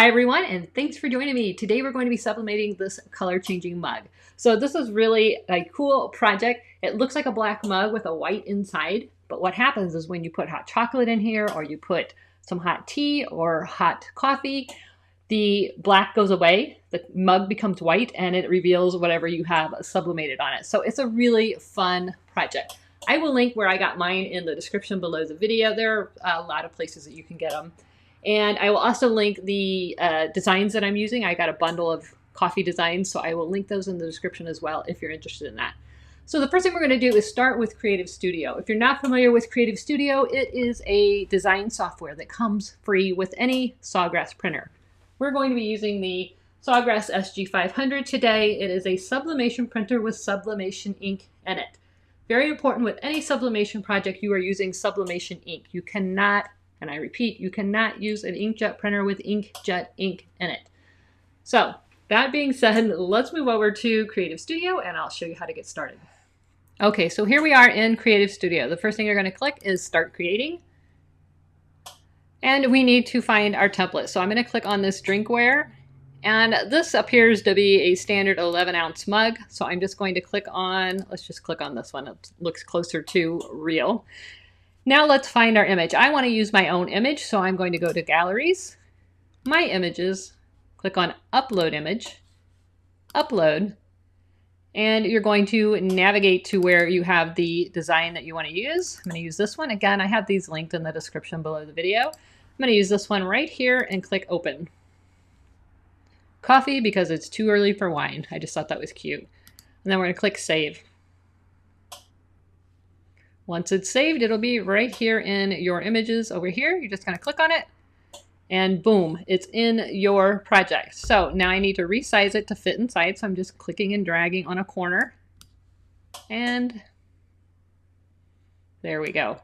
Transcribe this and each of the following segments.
Hi everyone, and thanks for joining me. Today we're going to be sublimating this color changing mug. So this is really a cool project. It looks like a black mug with a white inside, but what happens is when you put hot chocolate in here or you put some hot tea or hot coffee, the black goes away, the mug becomes white, and it reveals whatever you have sublimated on it. So it's a really fun project. I will link where I got mine in the description below the video. There are a lot of places that you can get them. And I will also link the designs that I'm using. I got a bundle of coffee designs, so I will link those in the description as well if you're interested in that. So the first thing we're going to do is start with Creative Studio. If you're not familiar with Creative Studio, it is a design software that comes free with any Sawgrass printer. We're going to be using the Sawgrass SG500 today. It is a sublimation printer with sublimation ink in it. Very important with any sublimation project, you are using sublimation ink. You cannot, and I repeat, you cannot use an inkjet printer with inkjet ink in it. So that being said, let's move over to Creative Studio and I'll show you how to get started. Okay, so here we are in Creative Studio. The first thing you're going to click is Start Creating. And we need to find our template. So I'm going to click on this drinkware. And this appears to be a standard 11-ounce mug. So I'm just going to click on, let's just click on this one. It looks closer to real. Now let's find our image. I want to use my own image, so I'm going to go to Galleries, My Images, click on Upload Image, Upload, and you're going to navigate to where you have the design that you want to use. I'm going to use this one. Again, I have these linked in the description below the video. I'm going to use this one right here and click Open. Coffee because it's too early for wine. I just thought that was cute. And then we're going to click Save. Once it's saved, it'll be right here in your images over here. You're just going to click on it and boom, it's in your project. So now I need to resize it to fit inside. So I'm just clicking and dragging on a corner and there we go.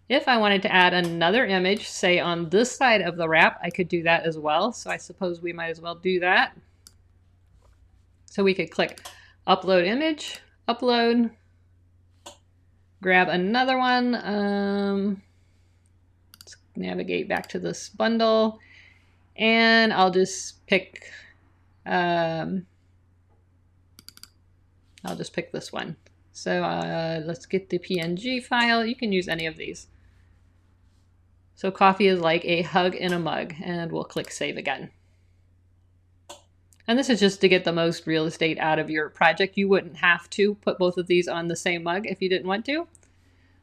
If I wanted to add another image, say on this side of the wrap, I could do that as well. So I suppose we might as well do that. So we could click Upload Image, Upload, grab another one. Let's navigate back to this bundle. And I'll just pick, this one. So let's get the PNG file. You can use any of these. So coffee is like a hug in a mug, and we'll click Save again. And this is just to get the most real estate out of your project. You wouldn't have to put both of these on the same mug if you didn't want to.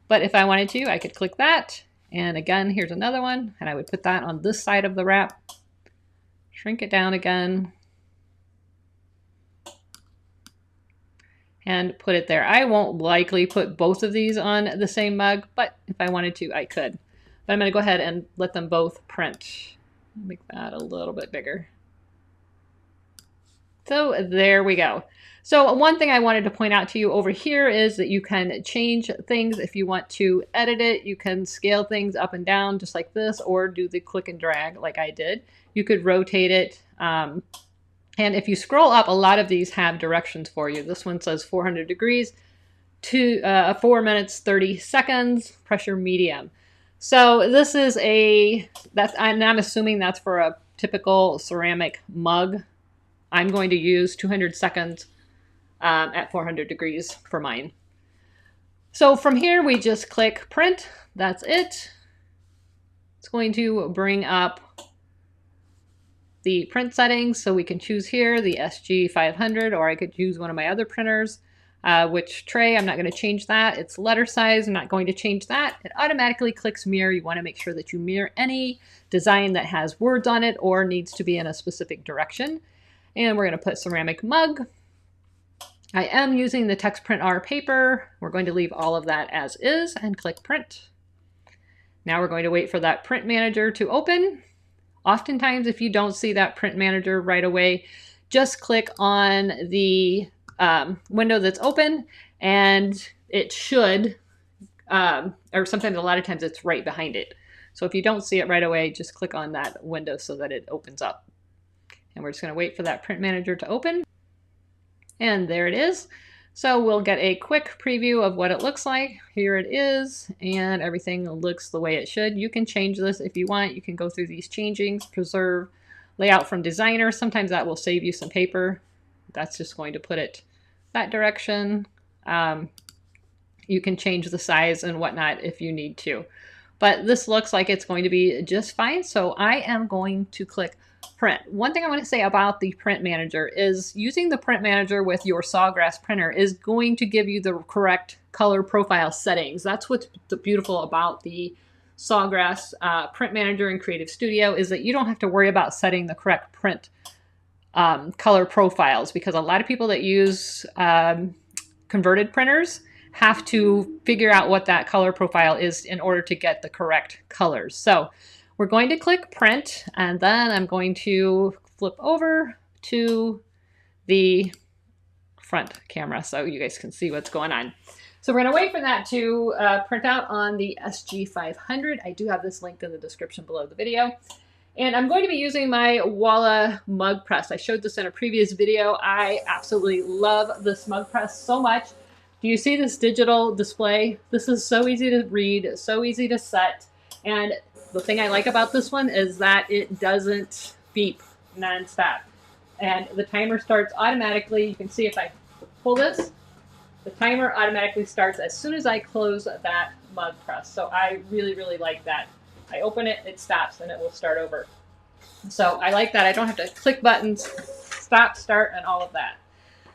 But if I wanted to, I could click that. And again, here's another one. And I would put that on this side of the wrap. Shrink it down again. And put it there. I won't likely put both of these on the same mug, but if I wanted to, I could. But I'm going to go ahead and let them both print. Make that a little bit bigger. So there we go. So one thing I wanted to point out to you over here is that you can change things if you want to edit it. You can scale things up and down just like this, or do the click and drag like I did. You could rotate it. And if you scroll up, a lot of these have directions for you. This one says 400 degrees to 4 minutes, 30 seconds, pressure medium. So this is I'm assuming that's for a typical ceramic mug. I'm going to use 200 seconds at 400 degrees for mine. So from here, we just click print. That's it. It's going to bring up the print settings. So we can choose here the SG500, or I could use one of my other printers. Which tray, I'm not going to change that. It's letter size, I'm not going to change that. It automatically clicks mirror. You want to make sure that you mirror any design that has words on it or needs to be in a specific direction. And we're going to put ceramic mug. I am using the TextPrint R paper. We're going to leave all of that as is and click print. Now we're going to wait for that print manager to open. Oftentimes, if you don't see that print manager right away, just click on the window that's open and it should, or sometimes a lot of times it's right behind it. So if you don't see it right away, just click on that window so that it opens up. And we're just going to wait for that print manager to open. And there it is. So we'll get a quick preview of what it looks like. Here it is, and everything looks the way it should. You can change this if you want. You can go through these changings, preserve, layout from designer. Sometimes that will save you some paper. That's just going to put it that direction. You can change the size and whatnot if you need to. But this looks like it's going to be just fine. So I am going to click print. One thing I want to say about the print manager is using the print manager with your Sawgrass printer is going to give you the correct color profile settings. That's what's beautiful about the Sawgrass print manager in Creative Studio, is that you don't have to worry about setting the correct print color profiles, because a lot of people that use converted printers have to figure out what that color profile is in order to get the correct colors. So we're going to click print, and then I'm going to flip over to the front camera so you guys can see what's going on. So we're going to wait for that to print out on the SG500. I do have this linked in the description below the video. And I'm going to be using my Walla mug press. I showed this in a previous video. I absolutely love this mug press so much. Do you see this digital display? This is so easy to read, so easy to set. And the thing I like about this one is that it doesn't beep nonstop. And the timer starts automatically. You can see if I pull this, the timer automatically starts as soon as I close that mug press. So I really, really like that. I open it, it stops, and it will start over. So I like that. I don't have to click buttons, stop, start, and all of that.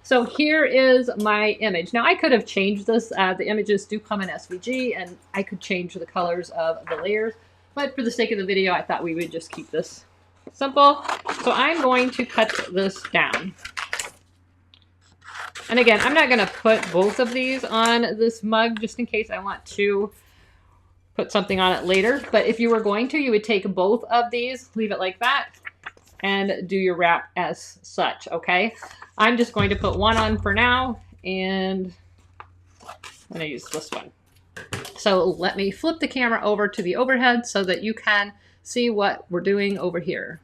So here is my image. Now I could have changed this. The images do come in SVG, and I could change the colors of the layers. But for the sake of the video, I thought we would just keep this simple. So I'm going to cut this down. And again, I'm not going to put both of these on this mug just in case I want to put something on it later. But if you were going to, you would take both of these, leave it like that, and do your wrap as such, okay? I'm just going to put one on for now, and I'm going to use this one. So let me flip the camera over to the overhead so that you can see what we're doing over here.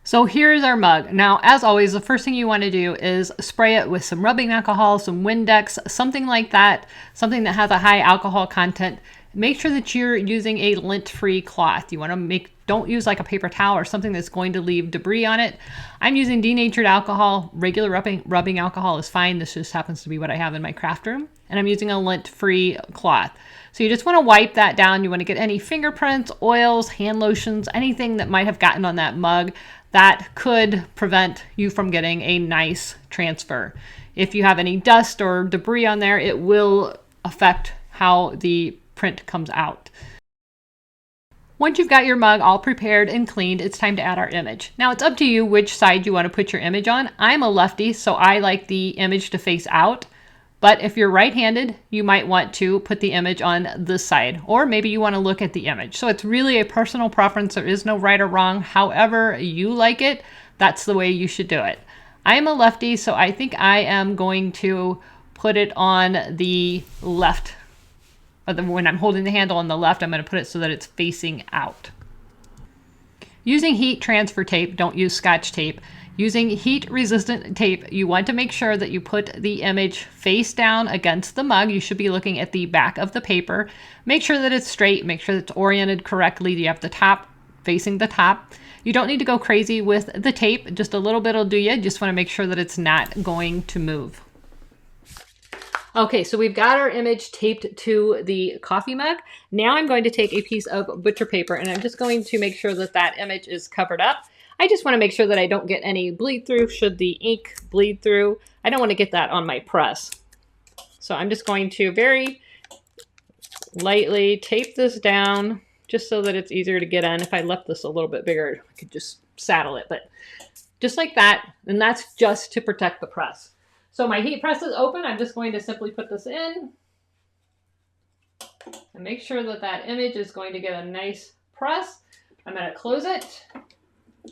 So here's our mug. Now, as always, the first thing you want to do is spray it with some rubbing alcohol, some Windex, something like that, something that has a high alcohol content. Make sure that you're using a lint-free cloth. You want to don't use like a paper towel or something that's going to leave debris on it. I'm using denatured alcohol. Regular rubbing alcohol is fine. This just happens to be what I have in my craft room. And I'm using a lint-free cloth. So you just want to wipe that down. You want to get any fingerprints, oils, hand lotions, anything that might have gotten on that mug that could prevent you from getting a nice transfer. If you have any dust or debris on there, it will affect how the print comes out. Once you've got your mug all prepared and cleaned, it's time to add our image. Now it's up to you which side you want to put your image on. I'm a lefty, so I like the image to face out. But if you're right-handed, you might want to put the image on this side, or maybe you want to look at the image. So it's really a personal preference. There is no right or wrong. However you like it, that's the way you should do it. I am a lefty, so I think I am going to put it on the left. When I'm holding the handle on the left, I'm going to put it so that it's facing out. Using heat transfer tape, don't use Scotch tape. Using heat-resistant tape, you want to make sure that you put the image face down against the mug. You should be looking at the back of the paper. Make sure that it's straight. Make sure that it's oriented correctly. You have the top facing the top. You don't need to go crazy with the tape. Just a little bit will do you. Just want to make sure that it's not going to move. Okay, so we've got our image taped to the coffee mug. Now I'm going to take a piece of butcher paper, and I'm just going to make sure that that image is covered up. I just want to make sure that I don't get any bleed through. Should the ink bleed through, I don't want to get that on my press. So I'm just going to very lightly tape this down just so that it's easier to get on. If I left this a little bit bigger, I could just saddle it, but just like that. And that's just to protect the press. So my heat press is open. I'm just going to simply put this in and make sure that that image is going to get a nice press. I'm going to close it.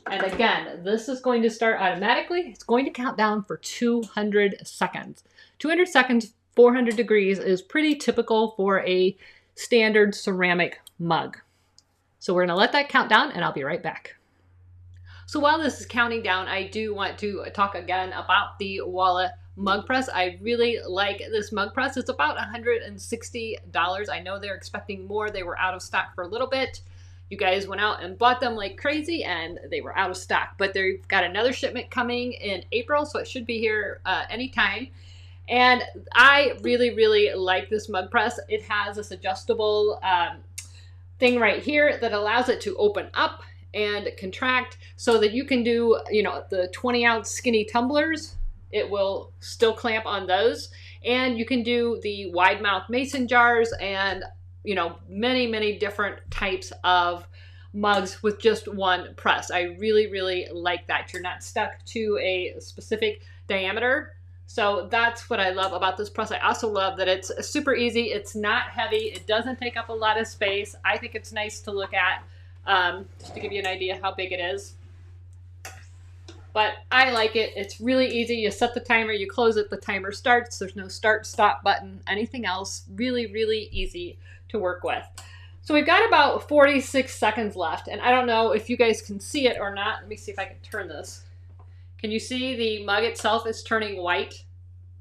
And again, this is going to start automatically. It's going to count down for 200 seconds. 200 seconds, 400 degrees is pretty typical for a standard ceramic mug. So we're going to let that count down, and I'll be right back. So while this is counting down, I do want to talk again about the Walla mug press. I really like this mug press. It's about $160. I know they're expecting more. They were out of stock for a little bit. you guys went out and bought them like crazy and they were out of stock. But they've got another shipment coming in April, so it should be here anytime. And I really, really like this mug press. It has this adjustable thing right here that allows it to open up and contract so that you can do, you know, the 20-ounce skinny tumblers. It will still clamp on those. And you can do the wide mouth mason jars and, you know, many, many different types of mugs with just one press. I really, really like that. You're not stuck to a specific diameter. So that's what I love about this press. I also love that it's super easy. It's not heavy. It doesn't take up a lot of space. I think it's nice to look at, just to give you an idea how big it is. But I like it. It's really easy. You set the timer, you close it, the timer starts. There's no start, stop button, anything else. Really, really easy to work with. So we've got about 46 seconds left, and I don't know if you guys can see it or not. Let me see if I can turn this. Can you see the mug itself is turning white?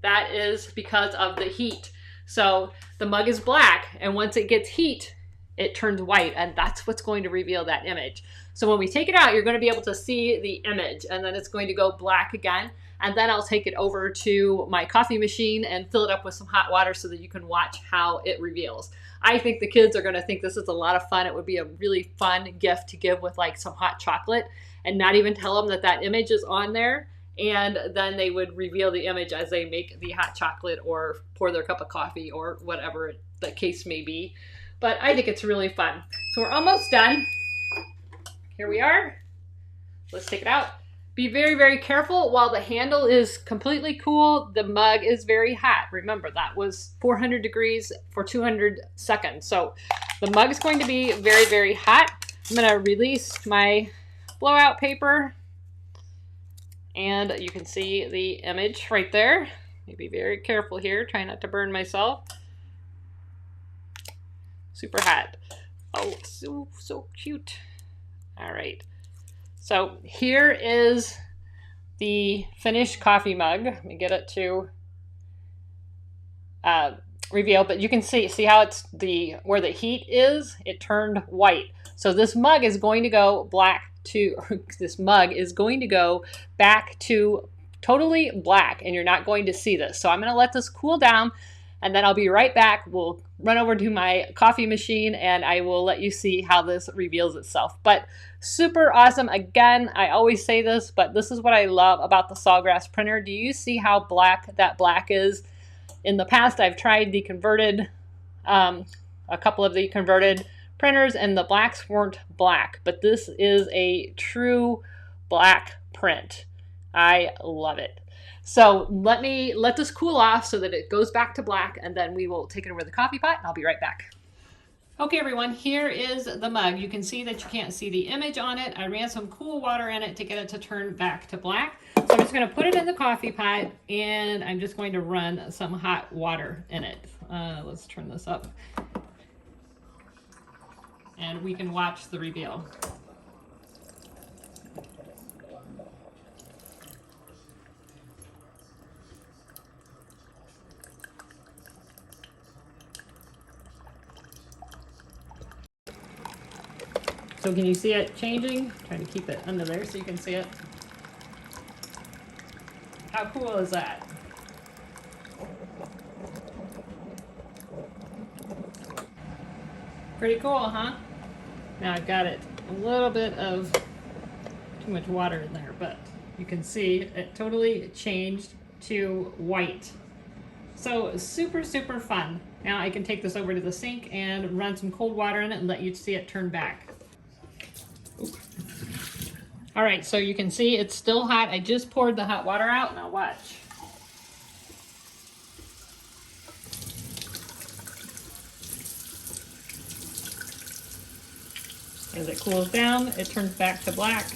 That is because of the heat. So the mug is black, and once it gets heat, it turns white, and that's what's going to reveal that image. So when we take it out, you're going to be able to see the image, and then it's going to go black again. And then I'll take it over to my coffee machine and fill it up with some hot water so that you can watch how it reveals. I think the kids are going to think this is a lot of fun. It would be a really fun gift to give with like some hot chocolate and not even tell them that that image is on there. And then they would reveal the image as they make the hot chocolate or pour their cup of coffee or whatever the case may be. But I think it's really fun. So we're almost done. Here we are. Let's take it out. Be very, very careful. While the handle is completely cool, the mug is very hot. Remember, that was 400 degrees for 200 seconds. So the mug is going to be very, very hot. I'm going to release my blowout paper. And you can see the image right there. Be very careful here. Try not to burn myself. Super hot. Oh, so cute. All right. So here is the finished coffee mug. Let me get it to reveal, but you can see how it's where the heat is, it turned white. So this mug is going to go this mug is going to go back to totally black, and you're not going to see this. So I'm going to let this cool down, and then I'll be right back. We'll run over to my coffee machine and I will let you see how this reveals itself. But super awesome. Again, I always say this, but this is what I love about the Sawgrass printer. Do you see how black that black is? In the past, I've tried the converted, a couple of the converted printers, and the blacks weren't black, but this is a true black print. I love it. So let this cool off so that it goes back to black, and then we will take it over to the coffee pot, and I'll be right back. Okay, everyone, here is the mug. You can see that you can't see the image on it. I ran some cool water in it to get it to turn back to black. So I'm just going to put it in the coffee pot, and I'm just going to run some hot water in it. Let's turn this up, and we can watch the reveal. So can you see it changing? I'm trying to keep it under there so you can see it. How cool is that? Pretty cool, huh? Now I've got it a little bit of too much water in there, but you can see it totally changed to white. So super, super fun. Now I can take this over to the sink and run some cold water in it and let you see it turn back. All right, so you can see it's still hot. I just poured the hot water out. Now watch. As it cools down, it turns back to black.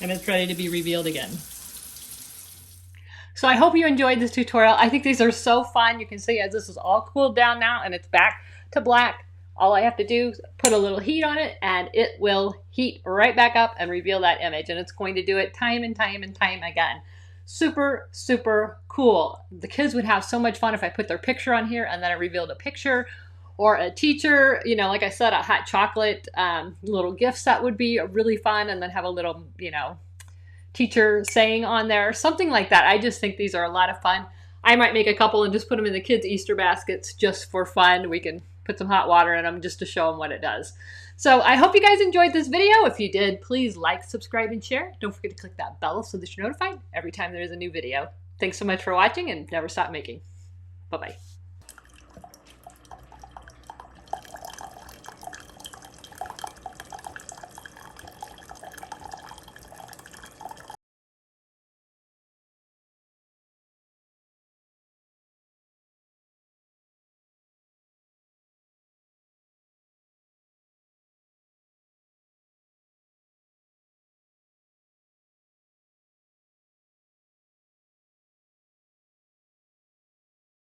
And it's ready to be revealed again. So I hope you enjoyed this tutorial. I think these are so fun. You can see as this is all cooled down now and it's back to black, all I have to do is put a little heat on it and it will heat right back up and reveal that image. And it's going to do it time and time and time again. Super, super cool. The kids would have so much fun if I put their picture on here and then I revealed a picture, or a teacher, you know, like I said, a hot chocolate little gift set would be really fun, and then have a little, you know, teacher saying on there, something like that. I just think these are a lot of fun. I might make a couple and just put them in the kids' Easter baskets just for fun. We can put some hot water in them just to show them what it does. So I hope you guys enjoyed this video. If you did, please like, subscribe, and share. Don't forget to click that bell so that you're notified every time there is a new video. Thanks so much for watching, and never stop making. Bye-bye.